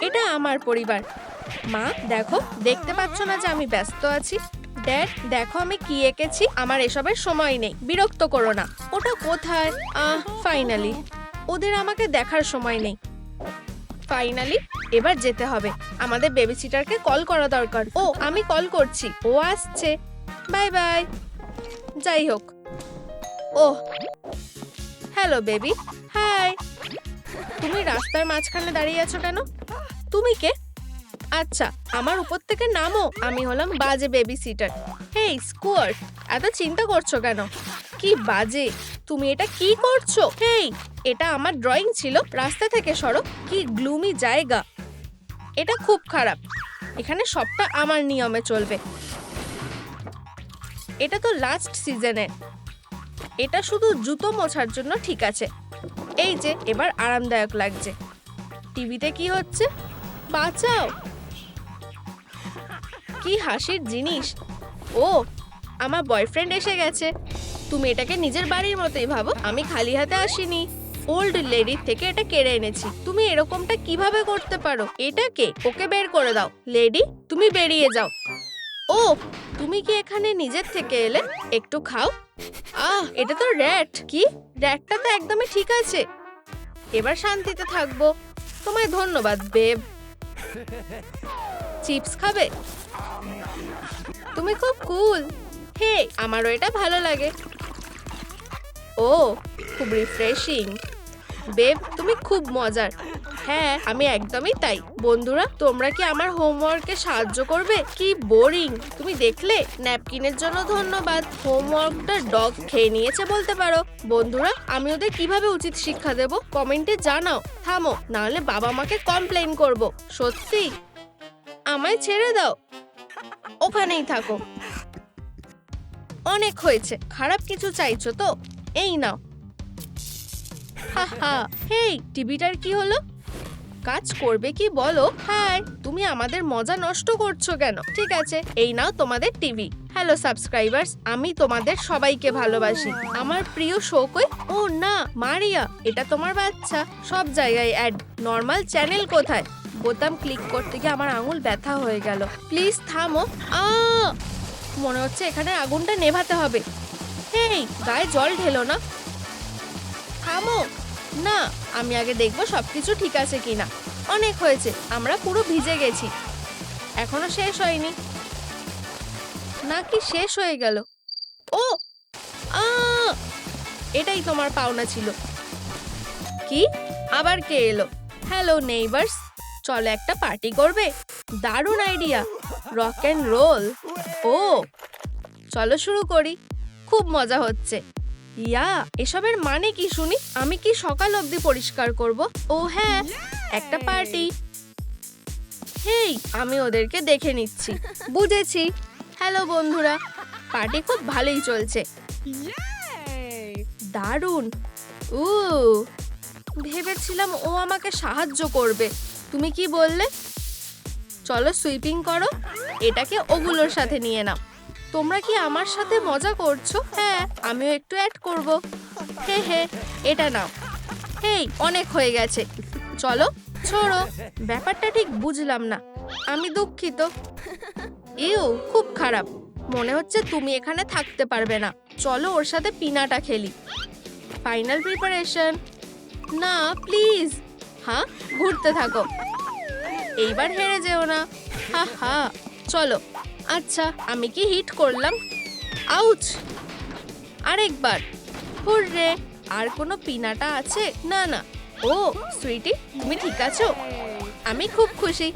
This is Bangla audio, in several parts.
এটা আমার পরিবার। মা দেখো, দেখতে পাচ্ছ না যে আমি ব্যস্ত আছি? ড্যাড দেখো আমি কি এঁকেছি, আমার এসবের সময় নেই, বিরক্ত করো না। ওটা কোথায়? ফাইনালি ওদের আমাকে দেখার সময় নেই। ফাইনালি এবার যেতে হবে, আমাদের বেবি সিটারকে কল করা দরকার। ও আমি কল করছি, ও আসছে। Bye bye. যাই হোক, ওহ হ্যালো বেবি। হাই। তুমি রাস্তার মাঝখানে দাঁড়িয়ে আছো কেন? তুমি কে? আচ্ছা, আমার উপর থেকে নামো, আমি হলাম বাজে বেবি সিটার। হেই স্কুয়ার্ট, এত চিন্তা করছো কেন? কি বাজে, তুমি এটা কি করছো? হেই, এটা আমার ড্রয়িং ছিল, রাস্তা থেকে সরো। কি গ্লুমি জায়গা, এটা খুব খারাপ। এখানে সবটা আমার নিয়মে চলবে। এটা তো লাস্ট সিজনে, এটা শুধু জুতো মোছার জন্য ঠিক আছে। এই যে এবার আরামদায়ক লাগছে। টিভিতে কি হচ্ছে? বাঁচাও, কি হাসির জিনিস। ও আমার বয়ফ্রেন্ড এসে গেছে। তুমি এটাকে নিজের বাড়ির মতোই ভাবো, আমি খালি হাতে আসিনি। ওল্ড লেডির থেকে এটা কেড়ে এনেছি। তুমি এরকমটা কিভাবে করতে পারো? এটাকে ওকে বের করে দাও। লেডি তুমি বেরিয়ে যাও। ও তুমি কি এখানে নিজের থেকে এলে? একটু খাও। এটা তো র‍্যাট। কি? র‍্যাটটা তো একদমই ঠিক আছে। এবার শান্তিতে থাকবো। তোমায় ধন্যবাদ বেব। চিপস খাবে? তুমি খুব কুল। হে আমারও এটা ভালো লাগে। ও খুব রিফ্রেশিং। বেব তুমি খুব মজার। হ্যাঁ আমি একদমই তাই। বন্ধুরা তোমরা কি আমার হোমওয়ার্কে সাহায্য করবে? কি বোরিং। তুমি দেখলে? ন্যাপকিনের জন্য ধন্যবাদ। হোমওয়ার্কটা ডগ খেয়ে নিয়েছে বলতে পারো। বন্ধুরা আমি ওদের কিভাবে উচিত শিক্ষা দেব কমেন্টে জানাও। থামো, না হলে বাবা মাকে কমপ্লেইন করব। সত্যি আমায় ছেড়ে দাও, ওখানেই থাকো। অনেক হয়েছে, খারাপ কিছু চাইছো তো? এই নাও। হাহা। হেই টিভিটার কি হলো? কাজ করবে কি বলো? হাই, তুমি আমাদের মজা নষ্ট করছো কেন? ঠিক আছে, এই নাও তোমাদের টিভি। হ্যালো সাবস্ক্রাইবার্স, আমি তোমাদের সবাইকে ভালোবাসি। আমার প্রিয় শো কই? ও না মারিয়া, এটা তোমার বাচ্চা। সব জায়গায় অ্যাড। নর্মাল চ্যানেল কোথায়? বোতাম ক্লিক করতে গিয়ে আমার আঙুল ব্যথা হয়ে গেল। প্লিজ থামো। মনে হচ্ছে এখানে আগুনটা নেভাতে হবে। হেই গায়ে জল ঢেলো না। থামো। না, আমি আগে দেখবো সবকিছু ঠিক আছে কিনা। অনেক হয়েছে, আমরা পুরো ভিজে গেছি। এখনো শেষ হয়নি নাকি? শেষ হয়ে গেল। ও এটাই তোমার পাওনা ছিল। কি? আবার কে এলো? হ্যালো নেইবার্স, চলো একটা পার্টি করবে? দারুণ আইডিয়া, রক অ্যান্ড রোল। ও চলো শুরু করি, খুব মজা হচ্ছে। ইয়া এসবের মানে কি শুনি? আমি কি সকাল অবধি পরিষ্কার করব? ও হ্যাঁ, একটা পার্টি। হেই আমি ওদেরকে দেখে নিচ্ছি। বুঝেছি। হ্যালো বন্ধুরা, পার্টি খুব ভালোই চলছে। দারুণ। ভেবেছিলাম ও আমাকে সাহায্য করবে। তুমি কি বললে? চলো সুইপিং করো, এটাকে ওগুলোর সাথে নিয়ে নাও। তোমরা কি আমার সাথে মজা করছো? হ্যাঁ আমিও একটু অ্যাড করব। হে হে, এটা নাও। হেই অনেক হয়ে গেছে, চলো ছোড়ো। ব্যাপারটা ঠিক বুঝলাম না, আমি দুঃখিত। ইউ খুব খারাপ। মনে হচ্ছে তুমি এখানে থাকতে পারবে না। চলো ওর সাথে পিনাটা খেলি। Final preparation. না প্লিজ। হ্যাঁ ঘুরতে থাকো, এইবার হেরে যেও না। হা হা। চলো। আচ্ছা আমি কি হিট করলাম? আউচ। আরেকবার। হুররে। আর কোনো পিনাটা আছে? না না। ও সুইটি তুমি ঠিক আছো? আমি খুব খুশি।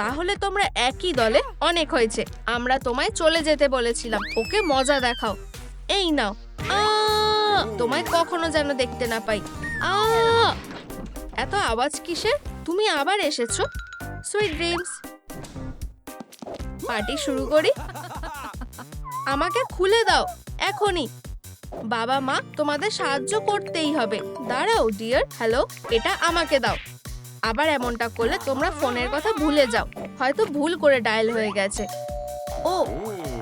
তাহলে তোমরা একই দলে। অনেক হয়েছে, আমরা তোমায় চলে যেতে বলেছিলাম। ওকে মজা দেখাও। এই নাও। তোমায় কখনো যেন দেখতে না পাই। এত আওয়াজ কিসের? তুমি আবার এসেছো। Sweet dreams. পার্টি শুরু করি। আমাকে খুলে দাও এখনই। বাবা মা তোমাদের সাহায্য করতেই হবে। দাঁড়াও ডিয়ার। হ্যালো, এটা আমাকে দাও। আবার এমনটা করলে তোমরা ফোনের কথা ভুলে যাও। হয়তো ভুল করে ডায়াল হয়ে গেছে। ও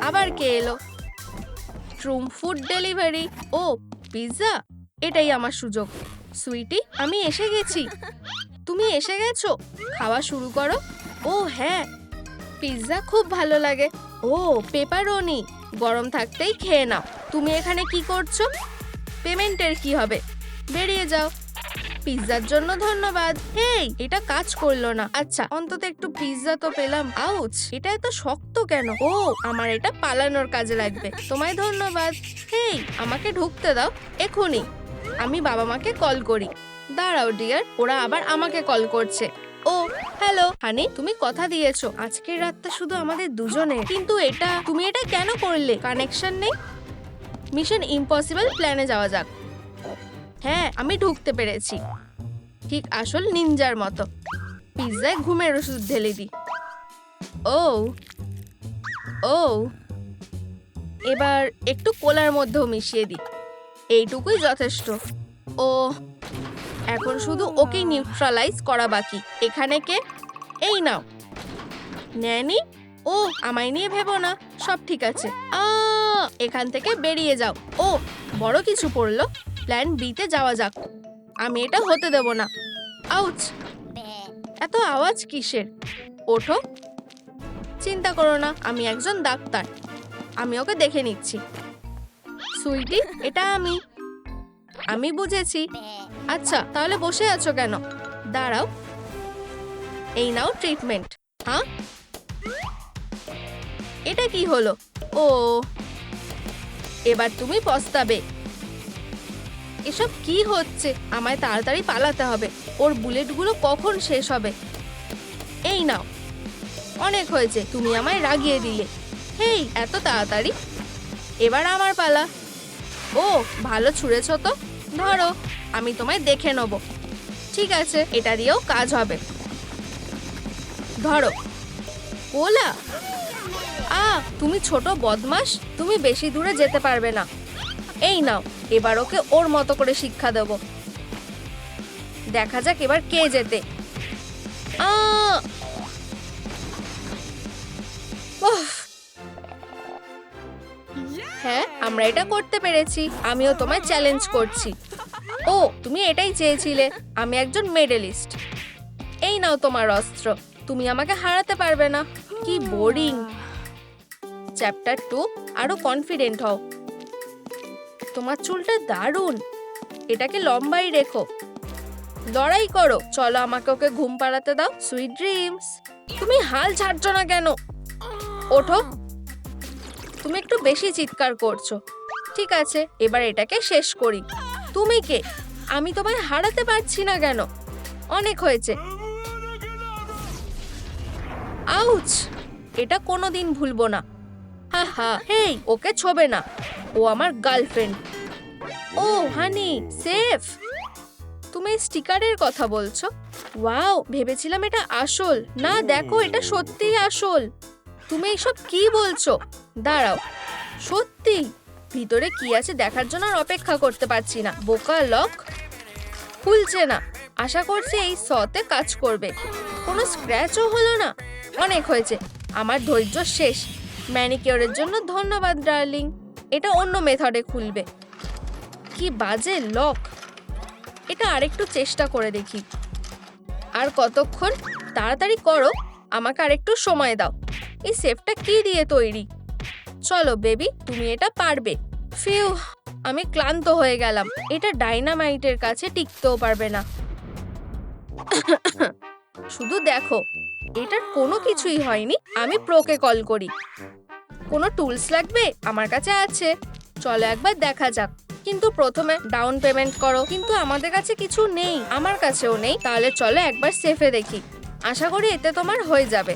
আবার কে এলো? ট্রুম ফুড ডেলিভারি। ও পিৎজা, এটাই আমার সুযোগ। সুইটি আমি এসে গেছি। তুমি এসে গেছো, খাওয়া শুরু করো। ও হ্যাঁ, পিৎজা খুব ভালো লাগে। ও পেপারোনি, গরম থাকতেই খেয়ে নাও। তুমি এখানে কি করছো? পেমেন্টের কি হবে? বেরিয়ে যাও। পিৎজার জন্য ধন্যবাদ। হেই, এটা কাজ করলো না। আচ্ছা, অন্তত একটু পিৎজা তো পেলাম। আউচ, এটা এত শক্ত কেন? ও, আমার এটা পালানোর কাজে লাগবে। তোমায় ধন্যবাদ। হেই, আমাকে ঢুকতে দাও এখনই। আমি বাবা মাকে কল করি। দাঁড়াও ডিয়ার, ওরা আবার আমাকে কল করছে। ও হ্যালো হানি, তুমি কথা দিয়েছো আজকের রাতটা শুধু আমাদের দুজনের, কিন্তু তুমি এটা কেন করলে? কানেকশন নেই। মিশন ইম্পসিবল প্ল্যানে যাওয়া যাক। হ্যাঁ, আমি ঢুকতে পেরেছি, ঠিক আসল নিনজার মতো। পিৎজায় ঘুমের ওষুধ ঢেলে দি। ও ও, এবার একটু কোলার মধ্যেও মিশিয়ে দি। এইটুকুই যথেষ্ট। ও, এখন শুধু ওকে নিউট্রালাইজ করা বাকি। এখানে কে? এই নাও। ন্যানি? ও, আমায় নিয়ে ভেবো না, সব ঠিক আছে। এখান থেকে বেরিয়ে যাও। ও, বড় কিছু পড়লো। প্ল্যান বিতে যাওয়া যাক। আমি এটা হতে দেব না। আউচ, এত আওয়াজ কিসের? ওঠো। চিন্তা করো না, আমি একজন ডাক্তার। আমি ওকে দেখে নিচ্ছি। সুইটি, এটা আমি বুঝেছি। আচ্ছা, তাহলে বসে আছো কেন? দাঁড়াও, এই নাও ট্রিটমেন্ট। হ্যাঁ, এটা কি হলো? ও, এবার তুমি পস্তাবে। এসব কি হচ্ছে? আমায় তাড়াতাড়ি পালাতে হবে। ওর বুলেটগুলো কখন শেষ হবে? এই নাও। অনেক হয়েছে, তুমি আমায় রাগিয়ে দিলে। হেই, এত তাড়াতাড়ি? এবার আমার পালা। ও, ভালো ছুঁড়েছ তো। ধরো, আমি তোমায় দেখে নেব। ঠিক আছে, এটা দিয়েও কাজ হবে। ধরো। কোলা, তুমি ছোট বদমাশ, তুমি বেশি দূরে যেতে পারবে না। এই নাও, এবার ওকে ওর মতো করে শিক্ষা দেব। দেখা যাক এবার কে জেতে। হ্যাঁ, আমরা এটা করতে পেরেছি। আমিও তোমায় চ্যালেঞ্জ করছি। ও, তুমি এটাই চেয়েছিলে। আমি একজন মেডেলিস্ট। এই নাও তোমার অস্ত্র। তুমি আমাকে হারাতে পারবে না। কি বোরিং। চ্যাপ্টার 2, আরো কনফিডেন্ট হও। তোমার চুলটা দারুণ, এটাকে লম্বাই রেখো। লড়াই করো। চলো, আমাকে ওকে ঘুম পাড়াতে দাও। Sweet dreams. তুমি হাল ছাড়ছো না কেন? ওঠো। তুমি একটু বেশি চিৎকার করছো। ঠিক আছে, এবার এটাকে শেষ করি। তুমি কে? আমি তোমায় হারাতে পারছি না কেন? অনেক হয়েছে। আউচ, এটা কোনোদিন ভুলবো না। হা, হেই, ওকে ছোবে না। ও আমার গার্লফ্রেন্ড। ও হানি, সেফ। তুমি স্টিকারের কথা বলছো? ওয়াও, ভেবেছিলাম এটা আসল। না, দেখো, এটা সত্যিই আসল। তুমি এইসব কি বলছো? দাঁড়াও, সত্যি ভিতরে কি আছে দেখার জন্য আর অপেক্ষা করতে পারছি না। বোকা লক, খুলছে না। আশা করছি এই সতে কাজ করবে। কোনো স্ক্র্যাচও হলো না। অনেক হয়েছে, আমার ধৈর্য শেষ। ম্যানিকিওরের জন্য ধন্যবাদ ডার্লিং। এটা অন্য মেথডে খুলবে। কি বাজে লক। এটা আরেকটু চেষ্টা করে দেখি। আর কতক্ষণ? তাড়াতাড়ি করো, আমাকে আরেকটু সময় দাও। এই সেফটা কি দিয়ে তৈরি? চলো বেবি, তুমি এটা পারবে। ফিউ, আমি ক্লান্ত হয়ে গেলাম। এটা ডাইনামাইটের কাছে টিকতেও পারবে না। শুধু দেখো, এটার কোনো কিছুই হয়নি। আমি প্রোকে কল করি। কোনো টুলস লাগবে? আমার কাছে আছে। চলো একবার দেখা যাক। কিন্তু প্রথমে ডাউন পেমেন্ট করো। কিন্তু আমাদের কাছে কিছু নেই। আমার কাছেও নেই। তাহলে চলো একবার সেফে দেখি। আশা করি এতে তোমার হয়ে যাবে।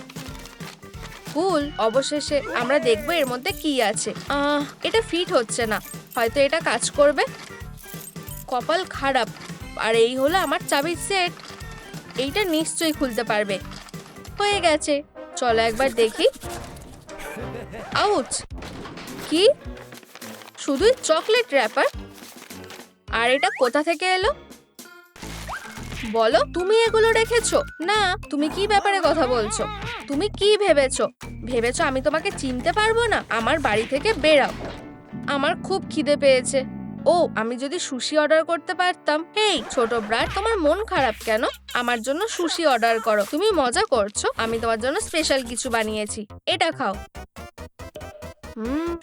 কুল, অবশেষে আমরা দেখবো এর মধ্যে কি আছে। এটা ফিট হচ্ছে না। হয়তো এটা কাজ করবে। কপাল খারাপ। আর এই হলো আমার চাবির সেট। এইটা নিশ্চয়ই খুলতে পারবে। হয়ে গেছে, চলো একবার দেখি। আউচ, কি? শুধুই চকলেট র্যাপার? আর এটা কোথা থেকে এলো? বলো, তুমি এগুলো রেখেছো? না, তুমি কি ব্যাপারে কথা বলছো? তুমি কি ভেবেছো আমি তোমাকে চিনতে পারবো না? আমার বাড়ি থেকে বেরাও। আমার খুব খিদে পেয়েছে। ও আমি যদি সুশি অর্ডার করতে পারতাম। হেই ছোট ব্রাট, তোমার মন খারাপ কেন? আমার জন্য সুশি অর্ডার করো। তুমি মজা করছো? আমি তোমার জন্য স্পেশাল কিছু বানিয়েছি, এটা খাও।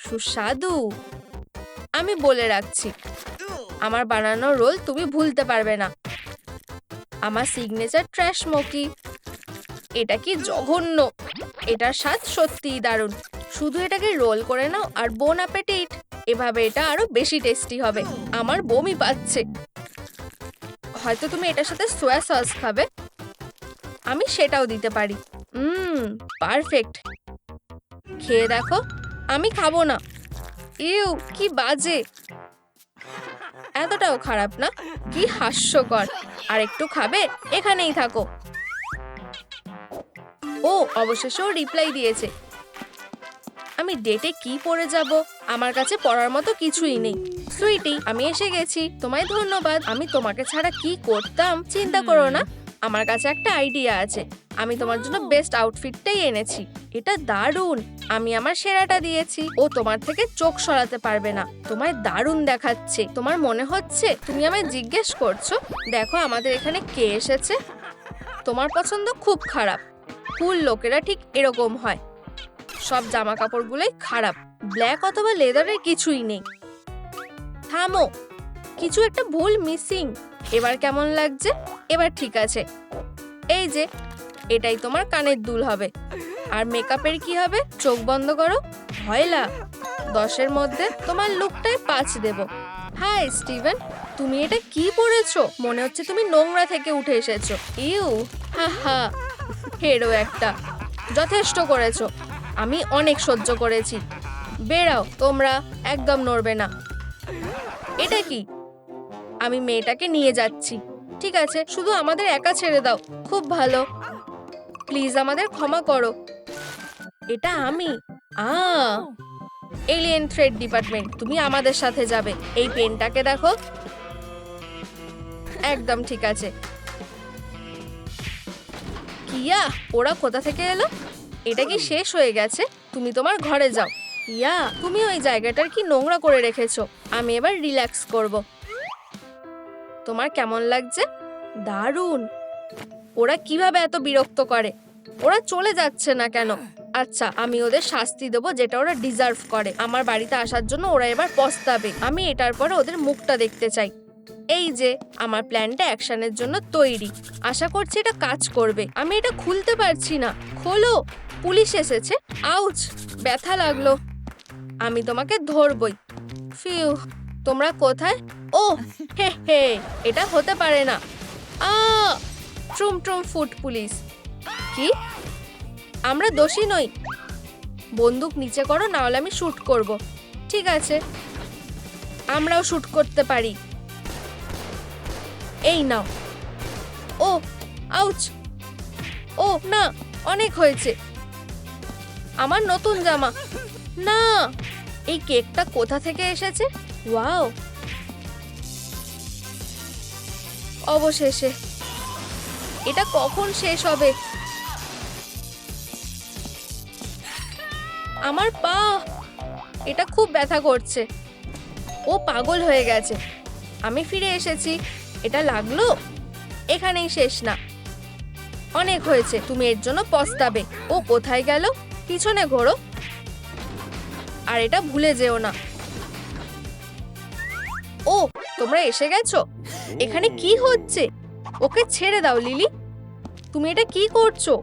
সুস্বাদু। আমি বলে রাখছি, আমার বানানো রোল তুমি ভুলতে পারবে না। আমার সিগনেচার ট্র্যাশ স্মোকি। এটা কি জঘন্য! এটার স্বাদ সত্যিই দারুণ। শুধু এটাকে রোল করে নাও আর বোন অ্যাপেটিট। এভাবে এটা আরো বেশি টেস্টি হবে। আমার বমি পাচ্ছে। হয়তো তুমি এটার সাথে সোয়া সস খাবে, আমি সেটাও দিতে পারি। পারফেক্ট। খেয়ে দেখো। আমি খাবো না। ইউ, কি বাজে! এতটাও খারাপ না। কি হাস্যকর। আর একটু খাবে? এখানেই থাকো। ও অবশেষে রিপ্লাই দিয়েছে। আমি ডেটে কি পরে যাব? আমার কাছে পরার মতো কিছুই নেই। সুইটি, আমি এসে গেছি। তোমায় ধন্যবাদ। আমি তোমাকে ছাড়া কি করতাম? চিন্তা করো না, আমার কাছে একটা আইডিয়া আছে। আমি তোমার জন্য বেস্ট আউটফিটটাই এনেছি। এটা দারুণ। আমি আমার সেরাটা দিয়েছি। ও তোমার থেকে চোখ সরাতে পারবে না। তোমায় দারুণ দেখাচ্ছে। তোমার মনে হচ্ছে তুমি আমায় জিজ্ঞেস করছো? দেখো আমাদের এখানে কে এসেছে। তোমার পছন্দ খুব খারাপ। কুল লোকেরা ঠিক এরকম হয়। সব জামা কাপড়গুলোই খারাপ। ব্ল্যাক অথবা লেদারের কিছুই নেই। থামো, কিছু একটা ভুল মিসিং। এবার কেমন লাগছে? এবার ঠিক আছে। এই যে, এটাই তোমার কানের দুল হবে। আর মেকআপের কি হবে? চোখ বন্ধ করো। ভয়লা। 10-এর মধ্যে তোমার লুকটাই 5 দেব। হাই স্টিভেন, তুমি এটা কি পরেছো? মনে হচ্ছে তুমি নোংরা থেকে উঠে এসেছো। ইউ, হা হা, হেরো একটা। যথেষ্ট করেছো। আমি অনেক সহ্য করেছি। বেরাও, তোমরা একদম নড়বে না। এটা কি? আমি মেয়েটাকে নিয়ে যাচ্ছি। ঠিক আছে, শুধু আমাদের একা ছেড়ে দাও। খুব ভালো। প্লিজ আমাদের ক্ষমা করো। এটা আমি। এলিয়েন থ্রেড ডিপার্টমেন্ট, তুমি আমাদের সাথে যাবে। এই পেনটাকে দেখো। একদম ঠিক আছে। কিয়া, ওরা কোথা থেকে এলো? এটা কি শেষ হয়ে গেছে? তুমি তোমার ঘরে যাও। ইয়া, তুমি ওই জায়গাটার কি নোংরা করে রেখেছো। আমি এবার রিল্যাক্স করব। তোমার কেমন লাগছে? দারুণ। ওরা কিভাবে এত বিরক্ত করে? ওরা চলে যাচ্ছে না কেন? আচ্ছা, আমি ওদের শাস্তি দেবো যেটা ওরা ডিজার্ভ করে। আমার বাড়িতে আসার জন্য ওরা এবার পস্তাবে। আমি এটার পরে ওদের মুখটা দেখতে চাই। এই যে, আমার প্ল্যানটা অ্যাকশনের জন্য তৈরি। আশা করছি এটা কাজ করবে। আমি এটা খুলতে পারছি না। খোলো। পুলিশ এসেছে। আউচ, ব্যথা লাগলো। আমি তোমাকে ধরবই। ফিউ, তোমরা কোথায়? ও হে হে, এটা হতে পারে না। ট্রুম ট্রুম ফুট পুলিশ। কি? আমরা দোষী নই। বন্দুক নিচে করো, না হলে আমি শুট করব। ঠিক আছে, আমরাও শুট করতে পারি। এই নাও। ও আউচ। ও না, অনেক হয়েছে। আমার নতুন জামা। না, এই কেকটা কোথা থেকে এসেছে? ওয়াও, অবশেষে। এটা কখন শেষ হবে? আমার পা, এটা খুব ব্যথা করছে। ও পাগল হয়ে গেছে। আমি ফিরে এসেছি। এটা লাগলো? এখানেই শেষ না। অনেক হয়েছে। তুমি এর জন্য পস্তাবে। ও কোথায় গেল? পিছনে ঘোরো। আর এটা ভুলে যেও না। ও, তোমরা এসে গেছো। এখানে কি হচ্ছে? ওকে ছেড়ে দাও লিলি। তুমি এটা কি করছো?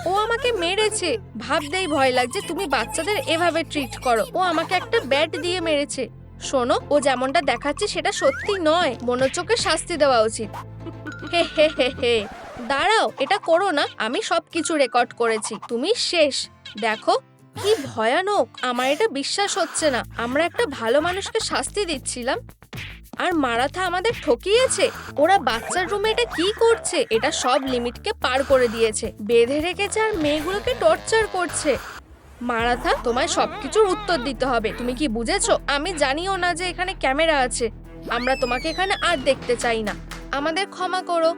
ও আমাকে মেরেছে। ভাবতেই ভয় লাগছে তুমি বাচ্চাদের এভাবে ট্রিট করো। ও আমাকে একটা ব্যাট দিয়ে মেরেছে। শোনো, ও যেমনটা দেখাচ্ছে সেটা সত্যি নয়। মনোযোগকে শাস্তি দেওয়া উচিত। হে হে হে হে, দাঁড়াও, এটা করো না। আমি সবকিছু রেকর্ড করেছি। তুমি শেষ। দেখো কি ভয়ানক। আমার এটা বিশ্বাস হচ্ছে না। আমরা একটা ভালো মানুষকে শাস্তি দিচ্ছিলাম, আর মারাথা আমাদের ঠকিয়েছে। ওরা বাচ্চার রুমে এটা কি করছে? এটা সব লিমিটকে পার করে দিয়েছে। বেঁধে রেখেছে আর মেয়েগুলোকে টর্চার করছে। মারাথা, তোমায় সবকিছুর উত্তর দিতে হবে। তুমি কি বুঝেছো? আমি জানিও না যে এখানে ক্যামেরা আছে। আমরা তোমাকে এখানে আর দেখতে চাই না। আমাদের ক্ষমা করো।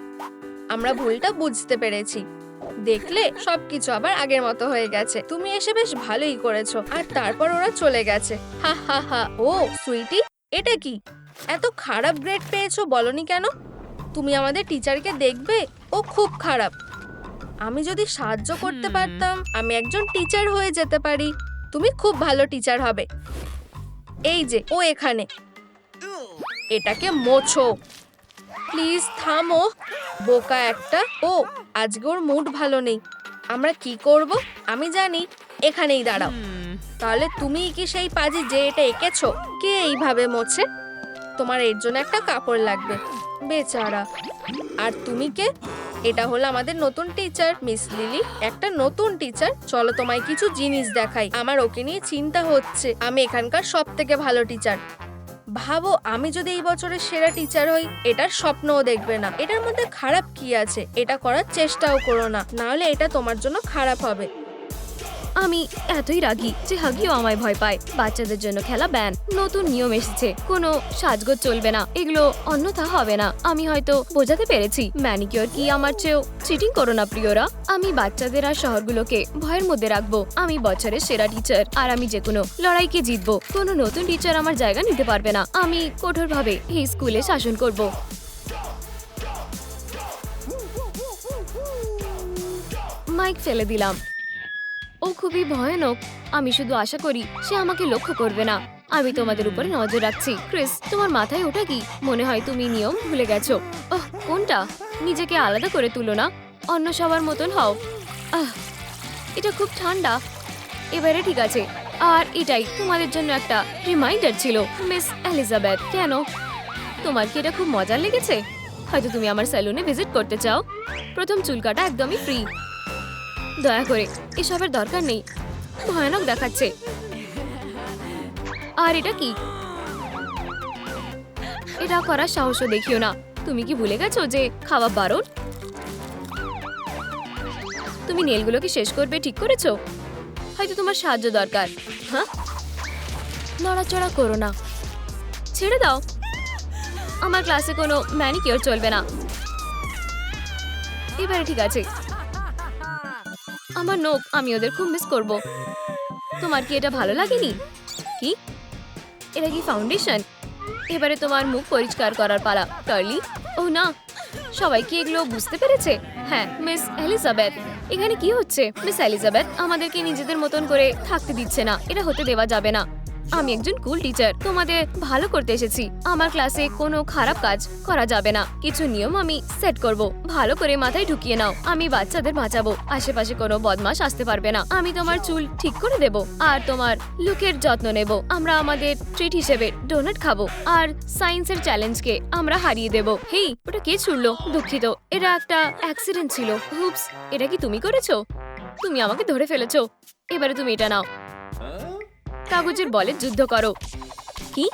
আমরা ভুলটা বুঝতে পেরেছি। দেখলে, সবকিছু আবার আগের মতো হয়ে গেছে। তুমি এসে বেশ ভালোই করেছো। আর তারপর ওরা চলে গেছে। হা হা হা। ও সুইটি, এটা কি? এত খারাপ গ্রেড পেয়েছো বলনি কেন? তুমি আমাদের টিচারকে দেখবে, ও খুব খারাপ। আমি যদি সাহায্য করতে পারতাম, আমি একজন টিচার হয়ে যেতে পারি। তুমি খুব ভালো টিচার হবে। এই যে ও এখানে, এটাকে মোছো। প্লিজ থামো, বোকা একটা। ও আজকে ওর মুড ভালো নেই। আমরা কি করব? আমি জানি, এখানেই দাঁড়াও। তাহলে তুমিই কি সেই পাজি যে এটা এঁকেছো? কে এইভাবে মোছে? তোমার এর জন্য একটা কাপড় লাগবে, বেচারা। আর তুমি কে? এটা হলো আমাদের নতুন টিচার, মিস লিলি। একটা নতুন টিচার। চলো তোমায় কিছু জিনিস দেখাই। আমার ওকে নিয়ে চিন্তা হচ্ছে। আমি এখানকার সব থেকে ভালো টিচার। ভাবো, আমি যদি এই বছরের সেরা টিচার হই, এটার স্বপ্নও দেখবে না। এটার মধ্যে খারাপ কি আছে? এটা করার চেষ্টাও করো না, নাহলে এটা তোমার জন্য খারাপ হবে। আমি এতই রাগী যে হাগিও আমায় ভয় পায়। বাচ্চাদের জন্য খেলা ব্যান, নতুন নিয়ম এসেছে, কোনো সাজগোজ চলবে না, এগুলো অন্যথা হবে না। আমি হয়তো বোঝাতে পেরেছি। ম্যানিকিওর কি আমার চেয়েও? চিটিং করো না প্রিয়রা। আমি বাচ্চাদের আর শহরগুলোকে ভয়ের মধ্যে রাখবো। আমি বছরের সেরা টিচার, আর আমি যে কোনো লড়াইকে জিতবো। কোনো নতুন টিচার আমার জায়গা নিতে পারবে না। আমি কঠোরভাবে এই স্কুলে শাসন করব। মাইক ফেলে দিলাম। ও খুবই ভয়ানক। আমি শুধু আশা করি সে আমাকে লক্ষ্য করবে না। আমি তোমাদের উপরে নজর রাখছি। ক্রিস, তোমার মাথায় ওটা কি? মনে হয় তুমি নিয়ম ভুলে গেছো। ওহ, কোনটা? নিজেকে আলাদা করে তুলো না, অন্য সবার মতন হও। এটা খুব ঠান্ডা। এবারে ঠিক আছে। আর এটাই তোমাদের জন্য একটা রিমাইন্ডার ছিল, মিস এলিজাবেথ। কেন? তোমার কি এটা খুব মজার লেগেছে? হয়তো তুমি আমার স্যালুনে ভিজিট করতে চাও। প্রথম চুল কাটা একদমই ফ্রি। দয়া করে এসবের দরকার নেই, ভয়ানক দেখাচ্ছে। আর এটা কি? এটা করার সাহসও দেখিও না। তুমি কি ভুলে গেছো যে খাওয়া বারণ? তুমি নেলগুলোকে শেষ করবে ঠিক করেছো? হয়তো তোমার সাহায্য দরকার। হ্যাঁ, নড়াচড়া করো না, ছেড়ে দাও। আমার ক্লাসে কোনো ম্যানিকিওর চলবে না। এবারে ঠিক আছে। আমার নখ, আমি ওদের খুব মিস করব। তোমার কি এটা ভালো লাগেনি? কি এটা কি ফাউন্ডেশন? এবারে তোমার মুখ পরিষ্কার করার পালা, কার্লি। ও না, সবাই কি এগুলো বুঝতে পেরেছে? হ্যাঁ, মিস এলিজাবেথ, এখানে কি হচ্ছে? মিস এলিজাবেথ আমাদেরকে নিজেদের মতন করে থাকতে দিচ্ছে না। এটা হতে দেওয়া যাবে না। আমি একজন কুল টিচার, তোমাদের ভালো করতে এসেছি। আমার ক্লাসে কোনো খারাপ কাজ করা যাবে না। কিছু নিয়ম আমি সেট করব, ভালো করে মাথায় ঢুকিয়ে নাও। আমি বাচ্চাদের বাঁচাবো, আশেপাশে কোনো বদমাশ আসতে পারবে না। আমি তোমার চুল ঠিক করে দেব আর তোমার লুকের যত্ন নেব। আমরা আমাদের ট্রিট হিসেবে ডোনাট খাবো আর সায়েন্সের চ্যালেঞ্জকে আমরা হারিয়ে দেব। হেই, ওটা কে ছুড়লো? দুঃখিত, এটা একটা অ্যাক্সিডেন্ট ছিল। হুপস, এটা কি তুমি করেছো? তুমি আমাকে ধরে ফেলেছো। এবারে তুমি এটা নাও। কাগজের বলে যুদ্ধ করো। কি?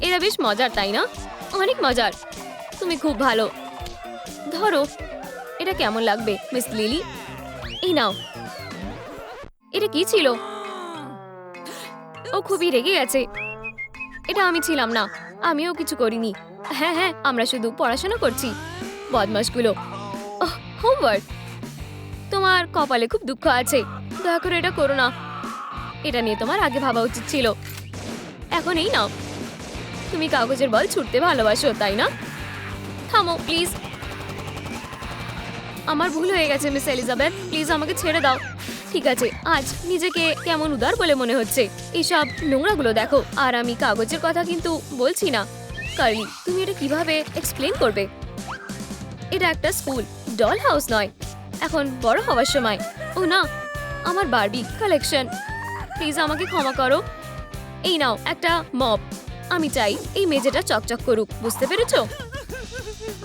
এরা বেশ মজার, তাই না? অনেক মজার। তুমি খুব ভালো। ধরো, এটা কেমন লাগবে মিস লিলি? এই নাও। এটা কি ছিল? ও খুবই রেগে গেছে। এটা আমি ছিলাম না, আমিও কিছু করিনি। হ্যাঁ হ্যাঁ, আমরা শুধু পড়াশোনা করছি। বদমাশগুলো। হোমওয়ার্ক। তোমার কপালে খুব দুঃখ আছে। দয়া করে এটা করো না। এটা নিয়ে তোমার আগে ভাবা উচিত ছিল। এখন এই নাও। তুমি কাগজের বল ছুটতে ভালোবাসো, তাই না? থামো প্লিজ। আমার ভুল হয়ে গেছে মিস এলিজাবেথ, প্লিজ আমাকে ছেড়ে দাও। ঠিক আছে, আজ নিজেকে কেমন উদার বলে মনে হচ্ছে। এইসব নোংরাগুলো দেখো। আর আমি কাগজের কথা কিন্তু বলছি না। কার্লি, তুমি এটা কিভাবে এক্সপ্লেন করবে? এটা একটা স্কুল, ডল হাউস নয়। এখন বড় হওয়ার সময়। ও না, আমার বারবি কালেকশন। প্লিজ আমাকে ক্ষমা করো। এই নাও একটা মপ। আমি চাই এই মেঝেটা চকচক করুক, বুঝতে পেরেছো?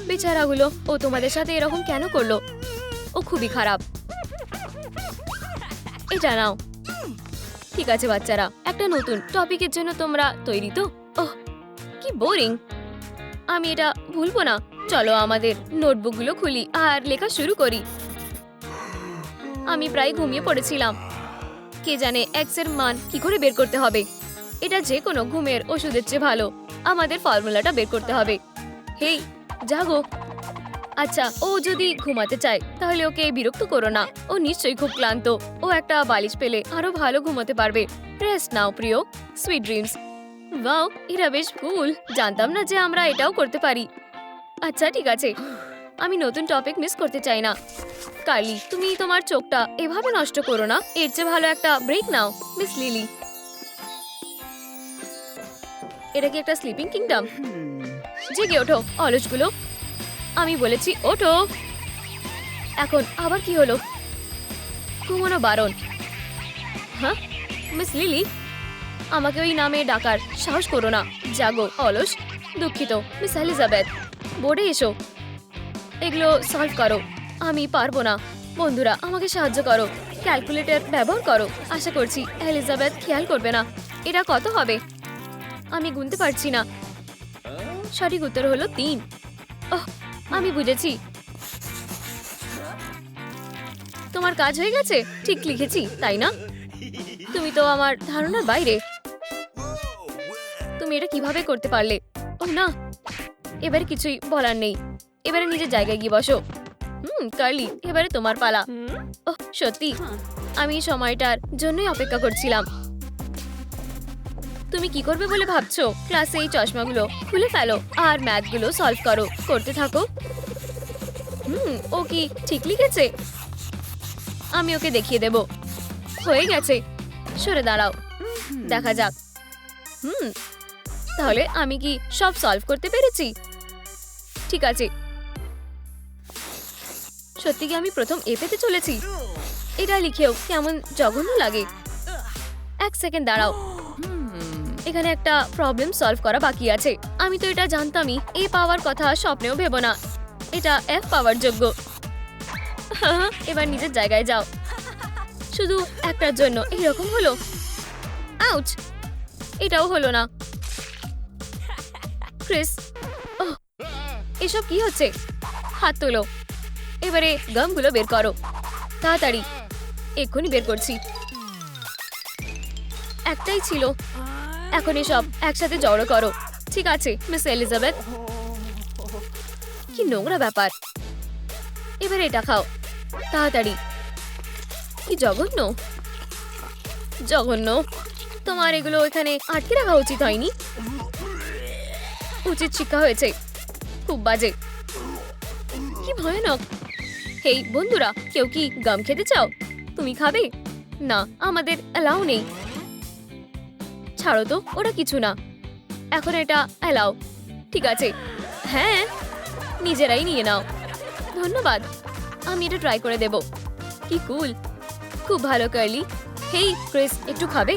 বেচারাগুলো, ও তোমাদের সাথে এরকম কেন করলো? ও খুবই খারাপ। এটা নাও। ঠিক আছে বাচ্চারা, একটা নতুন টপিকের জন্য তোমরা তৈরি তো? ওহ, কি বোরিং। আমি এটা ভুলবো না। চলো আমাদের নোটবুকগুলো খুলি আর লেখা শুরু করি। আমি প্রায় ঘুমিয়ে পড়েছিলাম। কে জানে এক্স এর মান কি করে বের করতে হবে? এটা যে কোনো ঘুমের ওষুধের চেয়ে ভালো। আমাদের ফর্মুলাটা বের করতে হবে। হেই, জাগো। আচ্ছা, ও যদি ঘুমাতে চায় তাহলে ওকে বিরক্ত করো না। ও নিশ্চয়ই খুব ক্লান্ত। ও একটা বালিশ পেলে আরো ভালো ঘুমাতে পারবে। রেস্ট নাও প্রিয়। Sweet dreams. ওয়াও, এরা বেশ কুল। জানতাম না যে আমরা এটাও করতে পারি। আচ্ছা ঠিক আছে, আমি নতুন টপিক মিস করতে চাই না। কার্লি, তুমি তোমার চোখটা এভাবে নষ্ট করো না। এর চেয়ে ভালো একটা ব্রেক নাও। মিস লিলি, এটা কি একটা স্লিপিং কিংডম? জেগে ওঠো অলসগুলো, আমি বলেছি ওঠো। এখন আবার কি হলো? ঘুমানো বারণ। হ্যাঁ মিস লিলি, আমাকে ওই নামে ডাকার সাহস করো না। জাগো অলস। দুঃখিত মিস এলিজাবেথ, বোর্ডে এসো, এগুলো সলভ করো। আমি পারবো না। বন্ধুরা আমাকে সাহায্য করো, ক্যালকুলেটর ব্যবহার করো। আশা করছি এলিজাবেথ খেয়াল করবে না। এটা কত হবে? আমি গুনতে পারছি না। সঠিক উত্তর হলো 3। ওহ, আমি বুঝেছি। তোমার কাজ হয়ে গেছে। ঠিক লিখেছি তাই না? তুমি তো আমার ধারণার বাইরে। তুমি এটা কিভাবে করতে পারলে? ও না, এবারে কিছুই বলার নেই। এবারে নিজের জায়গায় গিয়ে বসো। কার্লি, এবারে তোমার পালা। ওহ সত্যি, আমি এই সময়টার জন্যই অপেক্ষা করছিলাম। তুমি কি করবে বলে ভাবছো? ক্লাসে এই চশমাগুলো খুলে ফেলো আর ম্যাথগুলো সলভ করো। করতে থাকো। ও কি ঠিক লিখেছে? আমি ওকে দেখিয়ে দেব। হয়ে গেছে, সরে দাঁড়াও, দেখা যাক। তাহলে আমি কি সব সলভ করতে পেরেছি? ঠিক আছে। সত্যি কি আমি প্রথম এ পেতে চলেছি? এটা লিখেও কেমন জঘন্য লাগে। 1 সেকেন্ড দাঁড়াও, এখানে একটা প্রবলেম সলভ করা বাকি আছে। আমি তো এটা জানতামই। এ পাওয়ার কথা স্বপ্নেও ভেবো না। এটা F পাওয়ার যোগ্য। এবার নিজের জায়গায় যাও। শুধু একটার জন্য এরকম হলো। আউচ, এটাও হলো না। ক্রিস, ওহ, এসব কি হচ্ছে? হাত তোলো। এবারে গামগুলো বের করো তাড়াতাড়ি। এক্ষুনি বের করছি। একটাই ছিল। এখন এসব একসাথে জড়ো করো। ঠিক আছে মিস এলিজাবেথ। কি নোংরা ব্যাপার। এবারে এটা খাও তাড়াতাড়ি। কি জঘন্য, জঘন্য। তোমার এগুলো এখানে আটকে রাখা উচিত হয়নি। উচিত শিক্ষা হয়েছে। খুব বাজে, কি ভয়ানক। হেই বন্ধুরা, কেউ কি গাম খেতে চাও? তুমি খাবে? না, আমাদের অ্যালাউ নেই। ছাড়ো তো, ওটা কিছু না। এখন এটা অ্যালাউ। ঠিক আছে, হ্যাঁ নিজেরাই নিয়ে নাও। ধন্যবাদ, আমি এটা ট্রাই করে দেব। কি কুল, খুব ভালো কার্লি। হেই ক্রিস, একটু খাবে?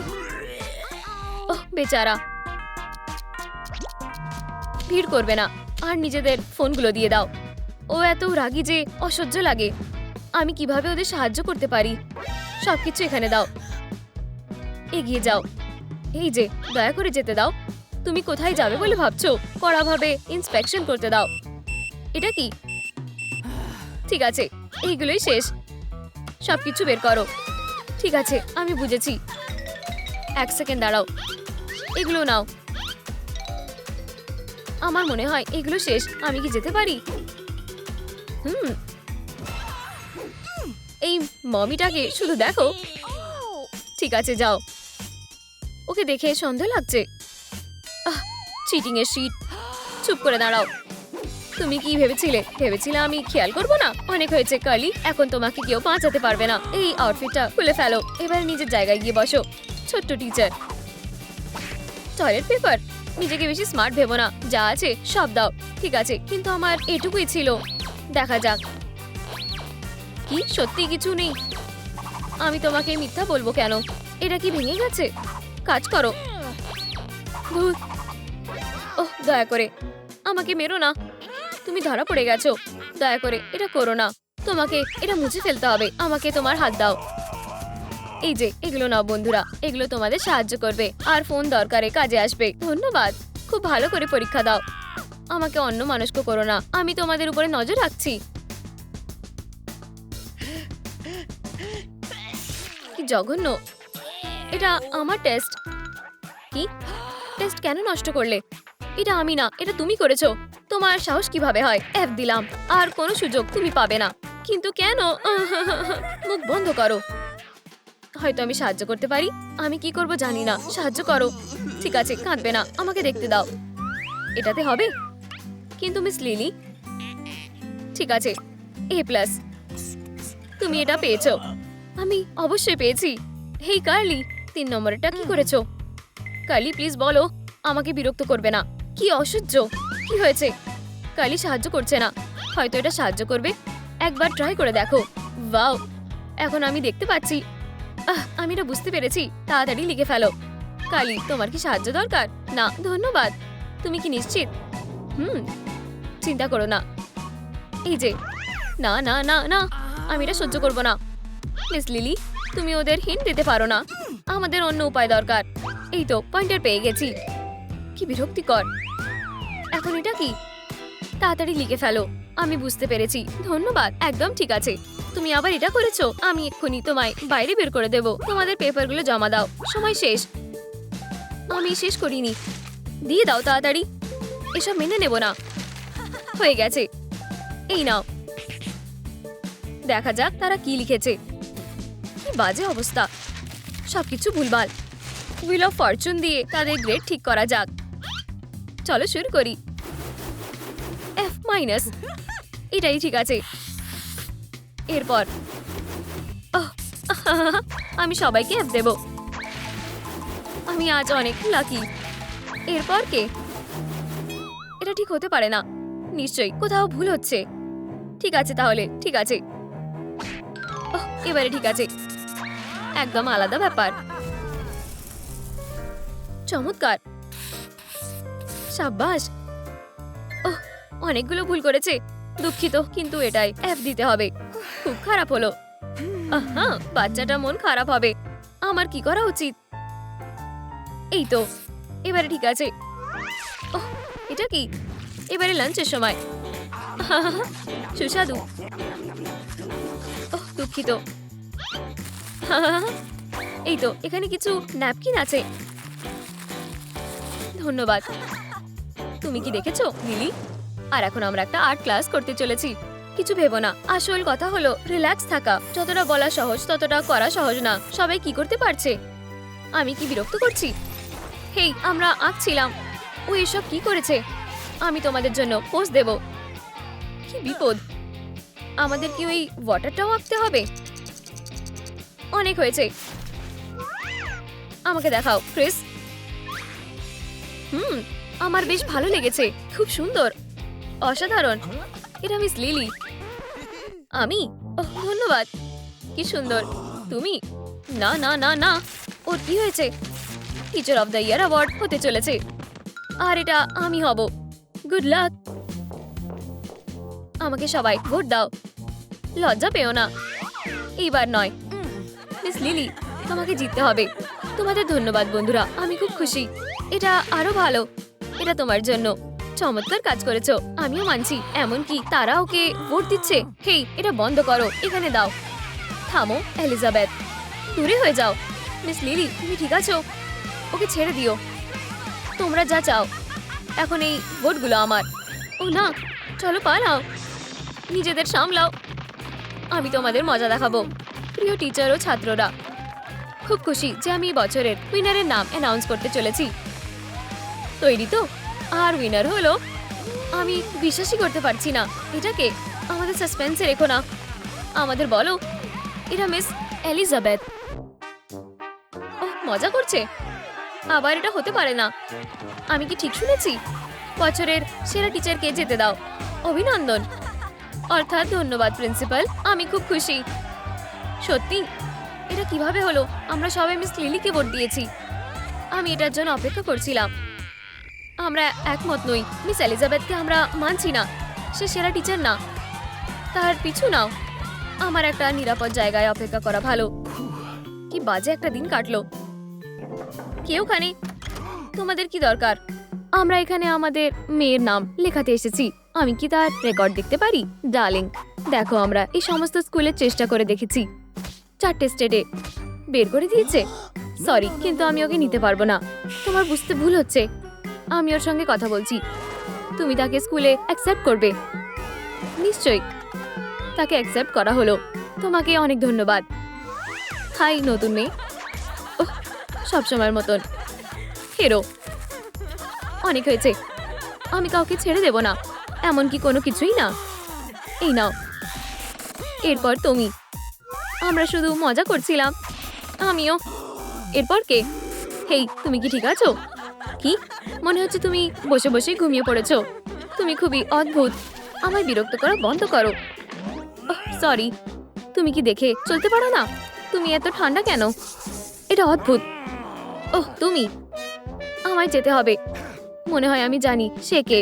ওহ বেচারা, ভিড় করবে না আর নিজেদের ফোনগুলো দিয়ে দাও। ও এত রাগী যে অসহ্য লাগে। আমি কিভাবে ওদের সাহায্য করতে পারি? সবকিছু এখানে দাও, এগিয়ে যাও। এই যে, দয়া করে যেতে দাও। তুমি কোথায় যাবে বলে ভাবছো? কড়াভাবে ইন্সপেকশন করতে দাও। এটা কি? ঠিক আছে, এইগুলোই শেষ। সবকিছু বের করো। ঠিক আছে, আমি বুঝেছি। 1 সেকেন্ড দাঁড়াও, এগুলো নাও। আমার মনে হয় এগুলো শেষ। আমি কি যেতে পারি? এই মমিটাকে শুধু দেখো। ঠিক আছে যাও। ওকে দেখে সন্দেহ লাগছে। চিটিং এর শিট। চুপ করে দাঁড়াও। তুমি কি ভেবেছিলে? ভেবেছিলে আমি খেয়াল করবো না? অনেক হয়েছে কার্লি, এখন তোমাকে কেউ বাঁচাতে পারবে না। এই আউটফিটটা খুলে ফেলো। এবার নিজের জায়গায় গিয়ে বসো। ছোট্ট টিচার। Toilet paper? নিজেকে বেশি স্মার্ট ভেবো না। যা আছে সব দাও। ঠিক আছে, কিন্তু আমার এটুকুই ছিল। দেখা যাক। কি সত্যি কিছু নেই? আমি তোমাকে মিথ্যা বলবো কেন? এটা কি ভেঙে গেছে? কাজ করো। ধুর। ওহ দয়া করে আমাকে মেরো না। তুমি ধরা পড়ে গেছো। দয়া করে এটা করো না। তোমাকে এটা মুছে ফেলতে হবে। আমাকে তোমার হাত দাও। এই যে এগুলো নাও বন্ধুরা, এগুলো তোমাদের সাহায্য করবে আর ফোন দরকারে কাজে আসবে। ধন্যবাদ, খুব ভালো করে পরীক্ষা দাও। আমাকে অন্য মানুষকে করো না। আমি তোমাদের উপরে নজর রাখছি। কি জঘন্য। এটা আমার টেস্ট। কি টেস্ট কেন নষ্ট করলে? এটা আমি না, এটা তুমি করেছো। তোমার সাহস কিভাবে হয়? F দিলাম। আর কোনো সুযোগ তুমি পাবে না। কিন্তু কেন? মুখ বন্ধ করো। হয়তো আমি সাহায্য করতে পারি। আমি কি করব জানি না, সাহায্য করো। ঠিক আছে, কাঁদবে না, আমাকে দেখতে দাও। এটাতে হবে? কিন্তু মিস লিলি, ঠিক আছে, A+। তুমি এটা পেয়েছো। আমি অবশ্যই পেয়েছি। হেই কার্লি, 3 নম্বরেরটা কি করেছো? কার্লি প্লিজ বলো, আমাকে বিরক্ত করবে না। কি অসহ্য, কি হয়েছে? কার্লি সাহায্য করছে না। হয়তো এটা সাহায্য করবে, একবার ট্রাই করে দেখো। ওয়াও, এখন আমি দেখতে পাচ্ছি। আমি এটা বুঝতে পেরেছি। তাড়াতাড়ি লিখে ফেলো। কার্লি, তোমার কি সাহায্য দরকার? না ধন্যবাদ। তুমি কি নিশ্চিত? চিন্তা করো না। এই যে, না না না না, আমি এটা সহ্য করবো না। মিস লিলি, তুমি ওদের হিন্ট দিতে পারো না? আমাদের অন্য উপায় দরকার। এই তো পয়েন্টার পেয়ে গেছি। কি বিরক্তিকর। এখন এটা কি? তাড়াতাড়ি লিখে ফেলো। আমি বুঝতে পেরেছি, ধন্যবাদ। একদম ঠিক আছে। তুমি আবার এটা করেছো। আমি এক্ষুনি তোমায় বাইরে বের করে দেব। তোমাদের পেপারগুলো জমা দাও, সময় শেষ। আমি শেষ করিনি। দিয়ে দাও তাড়াতাড়ি, এসব মেনে নেব না। হয়ে গেছে, এই নাও। দেখা যাক তারা কি লিখেছে। কি বাজে অবস্থা, সবকিছু ভুলভাল। হুইল অফ ফরচুন দিয়ে তাদের গ্রেড ঠিক করা যাক। চলো শুরু করি। F-, এটাই ঠিক আছে। এরপর আমি সবাইকে F দেব। আমি আজ অনেক লাকি। এরপর কে? এটা ঠিক হতে পারে না, নিশ্চয়ই কোথাও ভুল হচ্ছে। ঠিক আছে তাহলে, ঠিক আছে। এবারে ঠিক আছে। একদম আলাদা ব্যাপার। চমৎকার, সাব্বাস। অনেকগুলো ভুল করেছে, দুঃখিত, কিন্তু এটাই F দিতে হবে। খুব খারাপ হলো। বাচ্চাটা মন খারাপ হবে। আমার কি করা উচিত? এই তো, এবারে ঠিক আছে। এটা কি? এবারে লাঞ্চের সময়। সুস্বাদু। দুঃখিত। এই তো, এখানে কিছু ন্যাপকিন আছে। ধন্যবাদ। তুমি কি দেখেছো লিলি? আর এখন আমরা একটা আর্ট ক্লাস করতে চলেছি। কিছু ভেবো না, আসল কথা হলো রিল্যাক্স থাকা। যতটা বলা সহজ ততটা করা সহজ না। সবাই কি করতে পারছে? আমি কি বিরক্ত করছি? হেই, আমরা আঁকছিলাম। ও এসব কি করেছে? আমি তোমাদের জন্য পোস্ট দেব। কি বিপদ। আমাদের কি ওই ওয়াটারটাও আঁকতে হবে? অনেক হয়েছে, আমাকে দেখাও ক্রিস। আমার বেশ ভালো লেগেছে, খুব সুন্দর, অসাধারণ। এটা মিস লিলি। আমি? ধন্যবাদ। কি সুন্দর। তুমি? না না না না, ওর কি হয়েছে? Teacher of the year award হতে চলেছে, আর এটা আমি হব। Good luck. আমাকে সবাই ভোট দাও। লজ্জা পেও না, এইবার নয়। মিস লিলি, তোমাকে জিততে হবে। তোমাদের ধন্যবাদ বন্ধুরা, আমি খুব খুশি। এটা আরো ভালো। এটা তোমার জন্য। চমৎকার কাজ করেছো, আমিও মানছি। এমনকি তারা ওকে ভোট দিচ্ছে। হেই, এটা বন্ধ করো, এখানে দাও। থামো এলিজাবেথ, দূরে হয়ে যাও। মিস লিলি, তুমি ঠিক আছো? ওকে ছেড়ে দিও। তোমরা যা চাও। এখন এই ভোটগুলো আমার। ও না, চলো পালাও, নিজেদের সামলাও। আমি তোমাদের মজা দেখাবো। প্রিয় টিচার ও ছাত্ররা, খুব খুশি যে আমি এই বছরের উইনারের নাম অ্যানাউন্স করতে চলেছি। তৈরি তো? আর উইনার হলো, আমি বিশ্বাসই করতে পারছি না এটাকে। আমাদের সাসপেন্সে রেখো না, আমাদের বলো। এটা মিস এলিজাবেথ। মজা করছে। আবার এটা হতে পারে না। আমি কি ঠিক শুনেছি? বছরের সেরা টিচারকে যেতে দাও। অভিনন্দন, অর্থাৎ ধন্যবাদ প্রিন্সিপাল। আমি খুব খুশি। সত্যি? এটা কিভাবে হলো? আমরা সবাই মিস লিলিকে ভোট দিয়েছি। আমি এটার জন্য অপেক্ষা করছিলাম। আমরা একমত নই। মিস এলিজাবেথকে আমরা মানছি না। সে সেরা টিচার না। তার পিছু নাও। আমার একটা নিরাপদ জায়গায় অপেক্ষা করা ভালো। কি বাজে একটা দিন কাটলো। কেউ ওখানে? তোমাদের কি দরকার? আমরা এখানে আমাদের মেয়ের নাম লেখাতে এসেছি। আমি কি তার রেকর্ড দেখতে পারি? ডার্লিং, দেখো, আমরা এই সমস্ত স্কুলের চেষ্টা করে দেখেছি। 4টে স্টেটে বের করে দিয়েছে। সরি, কিন্তু আমি ওকে নিতে পারবো না। তোমার বুঝতে ভুল হচ্ছে। আমি ওর সঙ্গে কথা বলছি। তুমি তাকে স্কুলে অ্যাকসেপ্ট করবে? নিশ্চয়ই। তাকে অ্যাকসেপ্ট করা হলো। তোমাকে অনেক ধন্যবাদ। হাই নতুন মেয়ে। ওহ, সবসময়ের মতন হিরো। অনেক হয়েছে, আমি কাউকে ছেড়ে দেব না, এমনকি কোনো কিছুই না। এই নাও। এরপর তুমি। আমরা শুধু মজা করছিলাম। আমিও। এরপর কে? হেই, তুমি কি ঠিক আছো? কি মনে হচ্ছে তুমি বসে বসে ঘুমিয়ে পড়েছো। তুমি খুবই অদ্ভুত। আমায় বিরক্ত করা বন্ধ করো। সরি, তুমি কি দেখে চলতে পারো না? তুমি এত ঠান্ডা কেন? এটা অদ্ভুত। ওহ, তুমি। আমায় যেতে হবে। মনে হয় আমি জানি সে কে।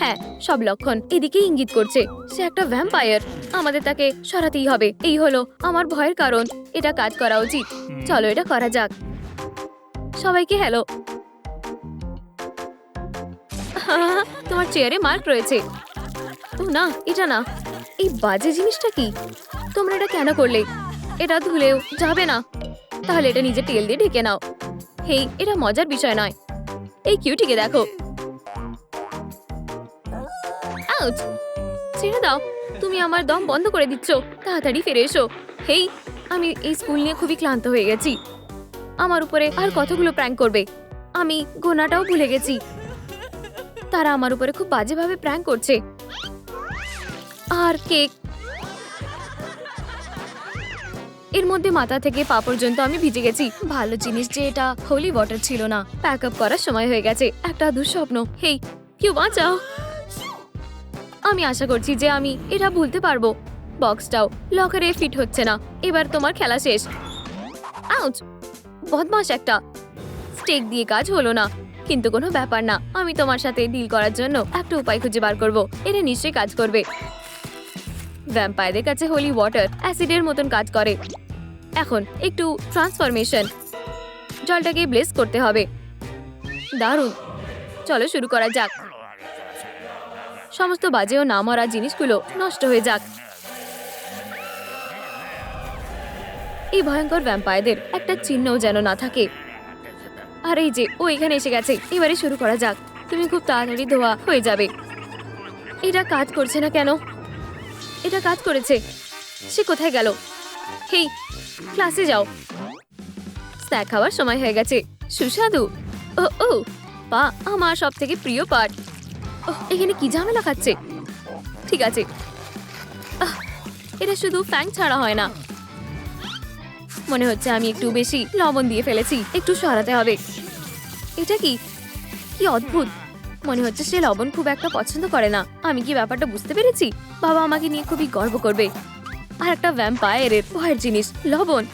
হ্যাঁ, সব লক্ষণ এদিকে ইঙ্গিত করছে সে একটা ভ্যাম্পায়ার। আমাদের তাকে সরাতেই হবে। এই হলো আমার ভয়ের কারণ। এটা কাজ করা উচিত। চলো এটা করা যাক। সবাইকে হ্যালো। তোমার চেয়ারে মার্ক রয়েছে। ও না, এটা না। এই বাজে জিনিসটা কি? তোমরা এটা কেন করলে? এটা ধুলেও যাবে না। তাহলে এটা নিজে তেল দিয়ে ঢেকে নাও। হেই, এটা মজার বিষয় নয়। এই কিউটিকে দেখো। আউচ! ছেড়ে দাও। তুমি আমার দম বন্ধ করে দিচ্ছ। তাড়াতাড়ি ফিরে এসো। হেই, আমি এই স্কুল নিয়ে খুবই ক্লান্ত হয়ে গেছি। আমার উপরে আর কতগুলো প্র্যাঙ্ক করবে? আমি গোনাটাও ভুলে গেছি। তারা আমার উপরে খুব বাজেভাবে প্র্যাঙ্ক করছে। আর কেক। এর মধ্যে মাথা থেকে পা পর্যন্ত আমি ভিজে গেছি। ভালো জিনিস যে এটা হোলি ওয়াটার ছিল না। প্যাক আপ করার সময় হয়ে গেছে। একটা দুঃস্বপ্ন। হেই, কেউ বাঁচাও। আমি আশা করছি যে আমি এটা ভুলতে পারবো। বক্সটাও লকারে ফিট হচ্ছে না। এবার তোমার খেলা শেষ। আউচ! বদমাশ একটা। স্টেক দিয়ে কাজ হলো না, কিন্তু কোনো ব্যাপার না। আমি তোমার সাথে ডিল করার জন্য একটা উপায় খুঁজে বার করব। এটা নিশ্চয়ই কাজ করবে। ভ্যাম্পায়ারদের কাছে হোলি ওয়াটার অ্যাসিডের মতন কাজ করে। এখন একটু ট্রান্সফরমেশন। জলটাকে ব্লেস করতে হবে। দারুণ। চলো শুরু করা যাক। সমস্ত বাজে ও না মরা জিনিসগুলো নষ্ট হয়ে যাক। এই ভয়ঙ্কর ভ্যাম্পায়ারদের একটা চিহ্নও যেন না থাকে। আর এই যে ও এখানে এসে গেছে। এবারে শুরু করা যাক। তুমি খুব তাড়াতাড়ি ধোয়া হয়ে যাবে। এটা কাজ করছে না কেন? এটা কাজ করেছে। সে কোথায় গেল? হেই, ক্লাসে যাও। স্ন্যাক খাওয়ার সময় হয়ে গেছে। সুস্বাদু। ও ও পা, আমার সব থেকে প্রিয় পার্ট। এখানে কি ঝামেলা খাচ্ছে? ঠিক আছে। এটা শুধু ফ্যাং ছাড়া হয় না। মনে হচ্ছে আমি একটু বেশি লবণ দিয়ে ফেলেছি। একটু সরাতে হবে। এটা কি? কি অদ্ভুত। মনে হচ্ছে সে লবণ খুব একটা পছন্দ করে না। আমি কি ব্যাপারটা বুঝতে পেরেছি? বাবা আমাকে নিয়ে খুবই গর্ব করবে। আর একটা ভ্যাম্পায়ারের ভয়ের জিনিস লবণ।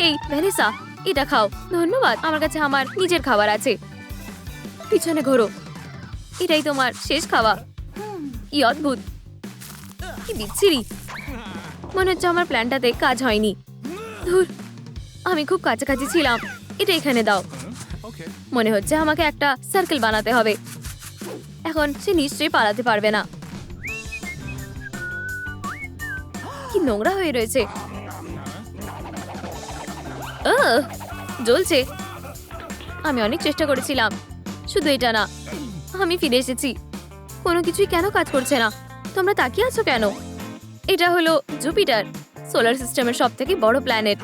এই ভ্যানিসা, এটা খাও। ধন্যবাদ। আমার কাছে আমার নিজের খাবার আছে। পিছনে ঘোরো। এটাই তোমার শেষ খাওয়া। কি অদ্ভুত, কি বিচ্ছিরি। মনে হচ্ছে আমার প্ল্যানটাতে কাজ হয়নি। ধুর, আমি খুব কাছাকাছি ছিলাম। এটা এখানে দাও। মনে হচ্ছে আমাকে একটা সার্কেল বানাতে হবে। এখন সে নিশ্চয়ই পালাতে পারবে না। কি নোংরা হয়ে রয়েছে। জ্বলছে। আমি অনেক চেষ্টা করেছিলাম। শুধু এটা না, আমি ফিরে এসেছি। কোনো কিছুই কেন কাজ করছে না? তোমরা তাকিয়ে আছো কেন? এটা হলো জুপিটার, সোলার সিস্টেমের সব থেকে বড় প্ল্যানেট।